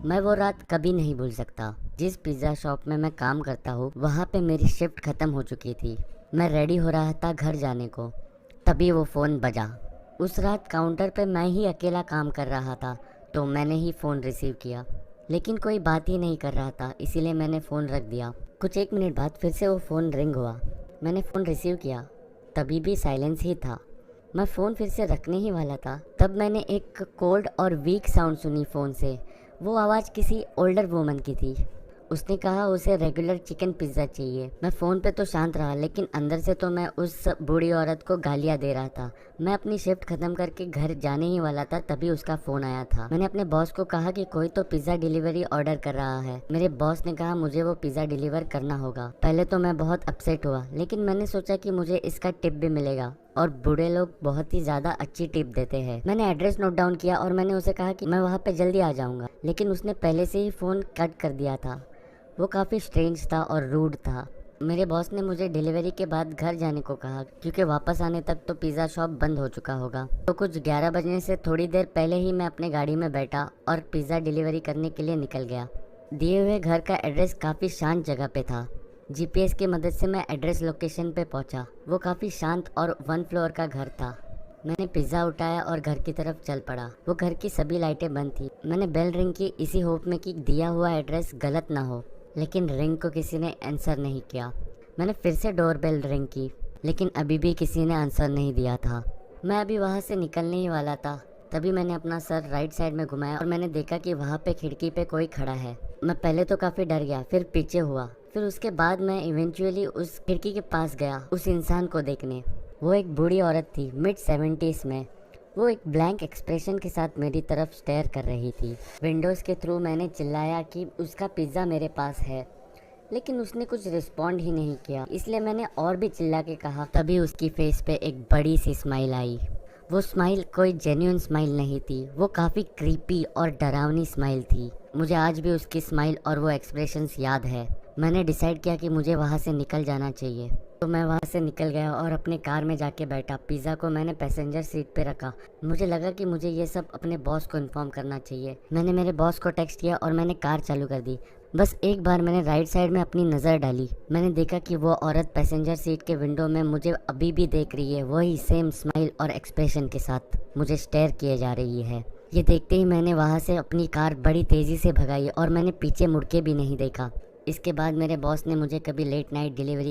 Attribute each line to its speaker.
Speaker 1: मैं वो रात कभी नहीं भूल सकता। जिस पिज़्ज़ा शॉप में मैं काम करता हूँ वहाँ पे मेरी शिफ्ट ख़त्म हो चुकी थी। मैं रेडी हो रहा था घर जाने को, तभी वो फ़ोन बजा। उस रात काउंटर पे मैं ही अकेला काम कर रहा था, तो मैंने ही फ़ोन रिसीव किया। लेकिन कोई बात ही नहीं कर रहा था, इसीलिए मैंने फ़ोन रख दिया। कुछ 1 मिनट बाद फिर से वो फ़ोन रिंग हुआ। मैंने फ़ोन रिसीव किया, तभी भी साइलेंस ही था। मैं फ़ोन फिर से रखने ही वाला था, तब मैंने एक कोल्ड और वीक साउंड सुनी फ़ोन से। वो आवाज़ किसी ओल्डर वूमन की थी। उसने कहा उसे रेगुलर चिकन पिज़्ज़ा चाहिए। मैं फ़ोन पे तो शांत रहा, लेकिन अंदर से तो मैं उस बूढ़ी औरत को गालियाँ दे रहा था। मैं अपनी शिफ्ट ख़त्म करके घर जाने ही वाला था, तभी उसका फ़ोन आया था। मैंने अपने बॉस को कहा कि कोई तो पिज़्ज़ा डिलीवरी ऑर्डर कर रहा है। मेरे बॉस ने कहा मुझे वो पिज़्ज़ा डिलीवर करना होगा। पहले तो मैं बहुत अपसेट हुआ, लेकिन मैंने सोचा कि मुझे इसका टिप भी मिलेगा, और बूढ़े लोग बहुत ही ज़्यादा अच्छी टिप देते हैं। मैंने एड्रेस नोट डाउन किया और मैंने उसे कहा कि मैं वहाँ पे जल्दी आ जाऊँगा, लेकिन उसने पहले से ही फ़ोन कट कर दिया था। वो काफ़ी स्ट्रेंज था और रूड था। मेरे बॉस ने मुझे डिलीवरी के बाद घर जाने को कहा, क्योंकि वापस आने तक तो पिज़्ज़ा शॉप बंद हो चुका होगा। तो कुछ 11 बजने से थोड़ी देर पहले ही मैं अपने गाड़ी में बैठा और पिज़्ज़ा डिलीवरी करने के लिए निकल गया। दिए हुए घर का एड्रेस काफ़ी शांत जगह पे था। जीपीएस की मदद से मैं एड्रेस लोकेशन पे पहुंचा। वो काफ़ी शांत और 1 फ्लोर का घर था। मैंने पिज़्ज़ा उठाया और घर की तरफ चल पड़ा। वो घर की सभी लाइटें बंद थी। मैंने बेल रिंग की, इसी होप में कि दिया हुआ एड्रेस गलत ना हो, लेकिन रिंग को किसी ने आंसर नहीं किया। मैंने फिर से डोर बेल रिंग की, लेकिन अभी भी किसी ने आंसर नहीं दिया था। मैं अभी वहाँ से निकलने ही वाला था, तभी मैंने अपना सर राइट साइड में घुमाया और मैंने देखा कि वहाँ पे खिड़की पे कोई खड़ा है। मैं पहले तो काफ़ी डर गया, फिर पीछे हुआ, फिर उसके बाद मैं इवेंचुअली उस खिड़की के पास गया उस इंसान को देखने। वो एक बूढ़ी औरत थी, मिड 70s में। वो एक ब्लैंक एक्सप्रेशन के साथ मेरी तरफ स्टेयर कर रही थी। विंडोज़ के थ्रू मैंने चिल्लाया कि उसका पिज़्ज़ा मेरे पास है, लेकिन उसने कुछ रिस्पॉन्ड ही नहीं किया। इसलिए मैंने और भी चिल्ला के कहा, तभी उसकी फेस पे एक बड़ी सी स्माइल आई। वो स्माइल कोई जेन्युइन स्माइल नहीं थी, वो काफ़ी क्रीपी और डरावनी स्माइल थी। मुझे आज भी उसकी स्माइल और वो एक्सप्रेशंस याद है। मैंने डिसाइड किया कि मुझे वहाँ से निकल जाना चाहिए, तो मैं वहाँ से निकल गया और अपने कार में जाके बैठा। पिज़्ज़ा को मैंने पैसेंजर सीट पे रखा। मुझे लगा कि मुझे ये सब अपने बॉस को इन्फॉर्म करना चाहिए। मैंने मेरे बॉस को टेक्स्ट किया और मैंने कार चालू कर दी। बस एक बार मैंने राइट साइड में अपनी नज़र डाली। मैंने देखा कि वो औरत पैसेंजर सीट के विंडो में मुझे अभी भी देख रही है, वही सेम स्माइल और एक्सप्रेशन के साथ मुझे स्टेयर किए जा रही है। ये देखते ही मैंने वहाँ से अपनी कार बड़ी तेज़ी से भगाई और मैंने पीछे मुड़ के भी नहीं देखा। इसके बाद मेरे बॉस ने मुझे कभी लेट नाइट डिलीवरी